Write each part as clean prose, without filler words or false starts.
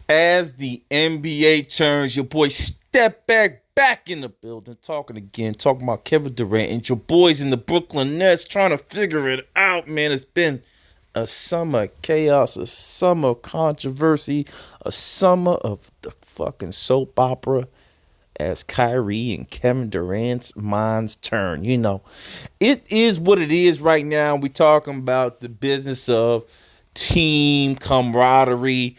As the NBA turns, your boy Step back in the building, talking again, talking about Kevin Durant and your boys in the Brooklyn Nets trying to figure it out, man. It's been a summer of chaos, a summer of controversy, a summer of the fucking soap opera as Kyrie and Kevin Durant's minds turn. It is what it is right now. We talking about the business of team camaraderie,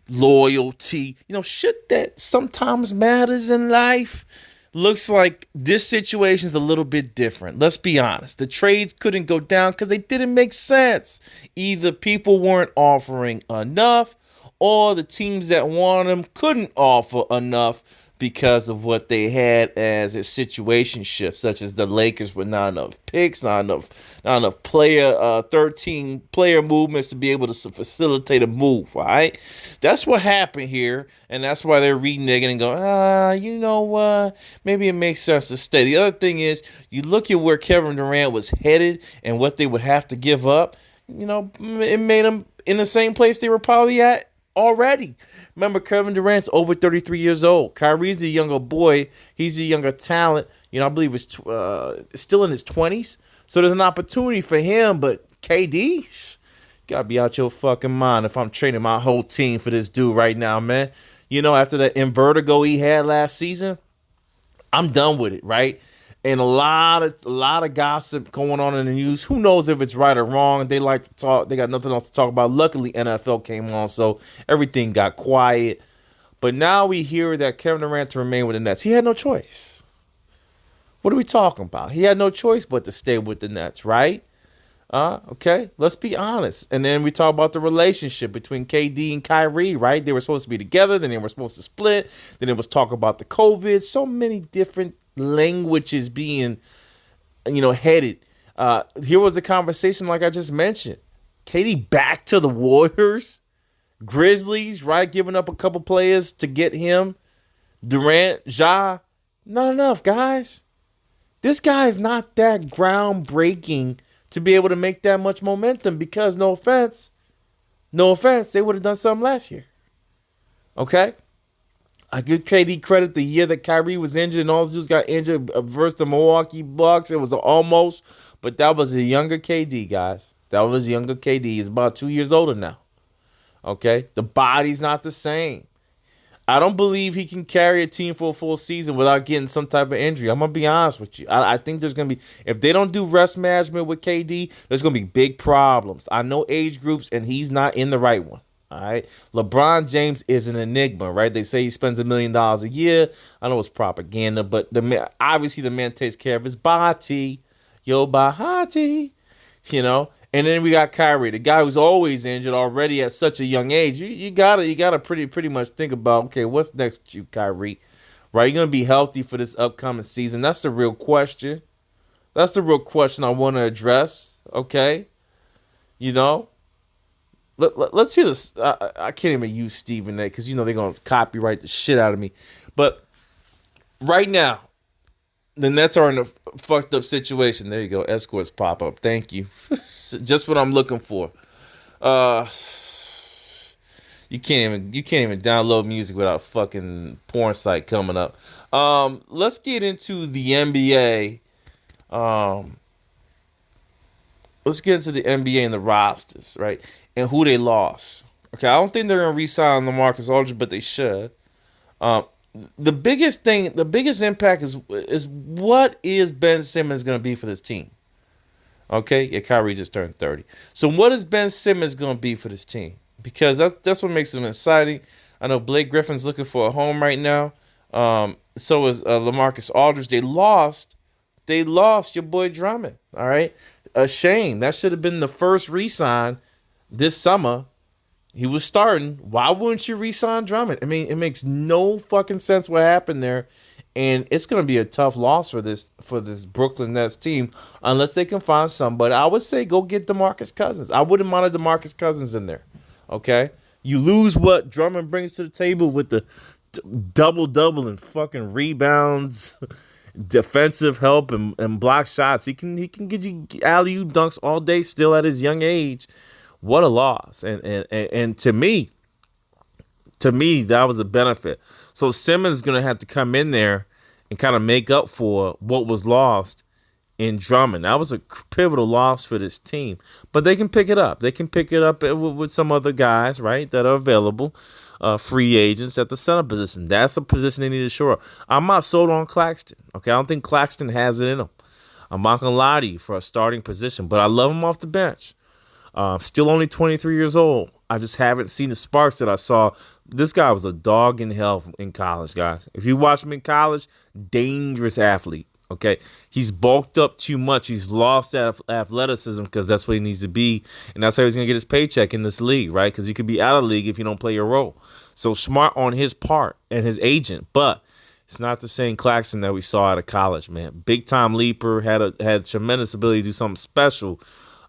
loyalty, shit that sometimes matters in life. Looks like this situation is a little bit different. Let's be honest. The trades couldn't go down because they didn't make sense. Either people weren't offering enough or the teams that wanted them couldn't offer enough because of what they had as a situation shift, such as the Lakers with not enough picks, not enough 13 player movements to be able to facilitate a move. Right, that's what happened here, and that's why they're reneging and going, you know what? Maybe it makes sense to stay. The other thing is, you look at where Kevin Durant was headed and what they would have to give up. It made them in the same place they were probably at already. Remember, Kevin Durant's over 33 years old. Kyrie's a younger boy. He's a younger talent. I believe he's still in his 20s. So there's an opportunity for him. But KD, gotta be out your fucking mind if I'm training my whole team for this dude right now, man. After that vertigo he had last season, I'm done with it, right? And a lot of gossip going on in the news. Who knows if it's right or wrong? They like to talk. They got nothing else to talk about. Luckily, NFL came on, so everything got quiet. But now we hear that Kevin Durant to remain with the Nets. He had no choice. What are we talking about? He had no choice but to stay with the Nets, right? Okay, let's be honest. And then we talk about the relationship between KD and Kyrie, right? They were supposed to be together, then they were supposed to split. Then it was talk about the COVID. So many different languages being, headed. Here was a conversation like I just mentioned. KD back to the Warriors, Grizzlies, right? Giving up a couple players to get him. Durant, Ja, not enough, guys. This guy is not that groundbreaking to be able to make that much momentum because no offense, they would have done something last year. Okay? I give KD credit the year that Kyrie was injured and all those dudes got injured versus the Milwaukee Bucks. It was almost, but that was a younger KD, guys. That was younger KD. He's about 2 years older now. Okay? The body's not the same. I don't believe he can carry a team for a full season without getting some type of injury. I'm gonna be honest with you. I think there's gonna be, if they don't do rest management with KD, there's gonna be big problems. I know age groups, and he's not in the right one. All right, LeBron James is an enigma, right? They say he spends $1 million a year. I know it's propaganda, but obviously the man takes care of his body. Yo, Bahati, you know. And then we got Kyrie, the guy who's always injured already at such a young age. You gotta pretty much think about, okay, what's next with you, Kyrie? Right? You're gonna be healthy for this upcoming season. That's the real question. That's the real question I want to address. Okay, you know. Let's hear this. I can't even use Stephen A because they're gonna copyright the shit out of me. But right now, the Nets are in a fucked up situation. There you go. Escorts pop up. Thank you. Just what I'm looking for. Uh, you can't even download music without a fucking porn site coming up. Let's get into the NBA. Um, let's get into the NBA and the rosters, right? And who they lost. Okay, I don't think they're gonna re-sign LaMarcus Aldridge, but they should. Um, the biggest thing, the biggest impact is what is Ben Simmons gonna be for this team? Okay, yeah, Kyrie just turned 30. So what is Ben Simmons gonna be for this team? Because that's what makes him exciting. I know Blake Griffin's looking for a home right now. So is LaMarcus Aldridge. They lost your boy Drummond. All right, a shame. That should have been the first re-sign this summer. He was starting. Why wouldn't you re-sign Drummond? I mean, it makes no fucking sense what happened there, and it's gonna be a tough loss for this Brooklyn Nets team unless they can find somebody. I would say go get DeMarcus Cousins. I wouldn't mind a DeMarcus Cousins in there. Okay, you lose what Drummond brings to the table with the double double and fucking rebounds, defensive help and block shots. He can get you alley oop dunks all day still at his young age. What a loss. And to me, To me, that was a benefit. So Simmons is going to have to come in there and kind of make up for what was lost in Drummond. That was a pivotal loss for this team. But they can pick it up. They can pick it up with some other guys, right, that are available, free agents at the center position. That's a position they need to shore up. I'm not sold on Claxton. Okay, I don't think Claxton has it in him. I'm not going to lie to you for a starting position, but I love him off the bench. Still only 23 years old. I just haven't seen the sparks that I saw. This guy was a dog in hell in college, guys. If you watch him in college, dangerous athlete. Okay, he's bulked up too much. He's lost that athleticism because that's what he needs to be, and that's how he's gonna get his paycheck in this league, right? Because you could be out of the league if you don't play your role. So smart on his part and his agent, but it's not the same Claxton that we saw out of college, man. Big time leaper, had tremendous ability to do something special,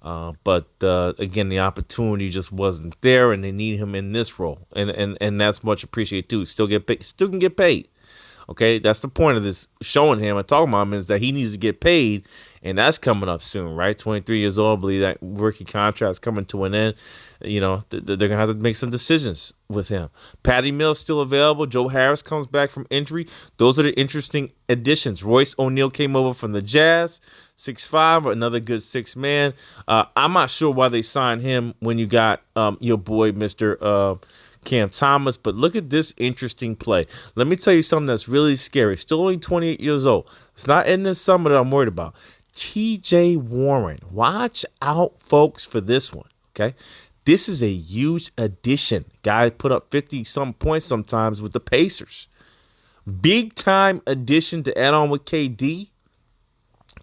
but again, the opportunity just wasn't there, and they need him in this role, and that's much appreciated too. Still can get paid. Okay, that's the point of this showing him and talking about him is that he needs to get paid, and that's coming up soon, right? 23 years old, I believe that rookie contract's coming to an end. You know, they're going to have to make some decisions with him. Patty Mills still available. Joe Harris comes back from injury. Those are the interesting additions. Royce O'Neal came over from the Jazz, 6'5", another good six-man. I'm not sure why they signed him when you got your boy, Mr. Cam Thomas, but look at this interesting play. Let me tell you something that's really scary. Still only 28 years old. It's not in this summer that I'm worried about. TJ Warren. Watch out, folks, for this one, okay? This is a huge addition. Guy put up 50-some points sometimes with the Pacers. Big-time addition to add on with KD.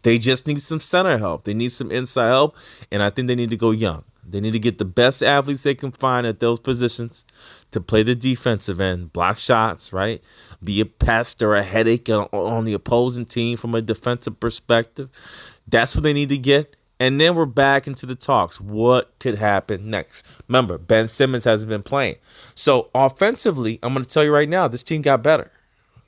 They just need some center help. They need some inside help, and I think they need to go young. They need to get the best athletes they can find at those positions to play the defensive end, block shots, right? Be a pest or a headache on the opposing team from a defensive perspective. That's what they need to get. And then we're back into the talks. What could happen next? Remember, Ben Simmons hasn't been playing. So offensively, I'm going to tell you right now, this team got better,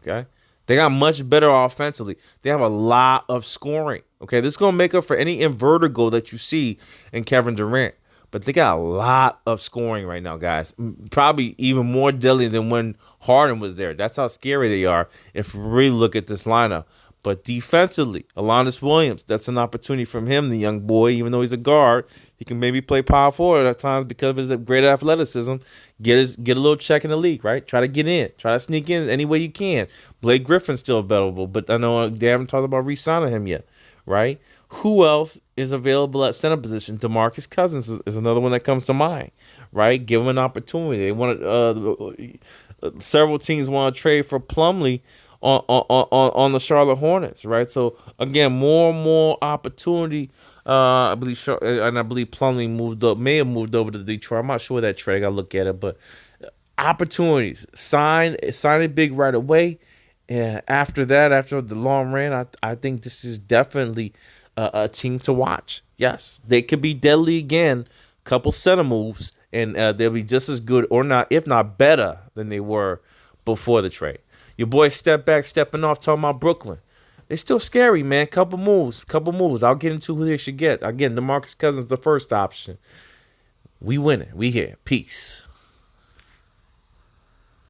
okay? They got much better offensively. They have a lot of scoring, okay? This is going to make up for any inverted goal that you see in Kevin Durant. But they got a lot of scoring right now, guys. Probably even more deadly than when Harden was there. That's how scary they are if we really look at this lineup. But defensively, Alanis Williams, that's an opportunity from him, the young boy. Even though he's a guard, he can maybe play power forward at times because of his great athleticism. Get a little check in the league, right? Try to get in. Try to sneak in any way you can. Blake Griffin's still available, but I know they haven't talked about re-signing him yet, right? Who else is available at center position? DeMarcus Cousins is another one that comes to mind, right? Give him an opportunity. They want several teams want to trade for Plumlee on the Charlotte Hornets, right? So again, more and more opportunity. I believe Plumlee may have moved over to Detroit. I'm not sure that trade. I gotta look at it, but opportunities. Sign it big right away. And after the long run, I think this is definitely a team to watch. Yes, they could be deadly again. Couple center moves, and they'll be just as good, or not, if not better, than they were before the trade. Your boy stepping off, talking about Brooklyn. They're still scary, man. Couple moves. I'll get into who they should get. Again, DeMarcus Cousins, the first option. We winning. We here. Peace.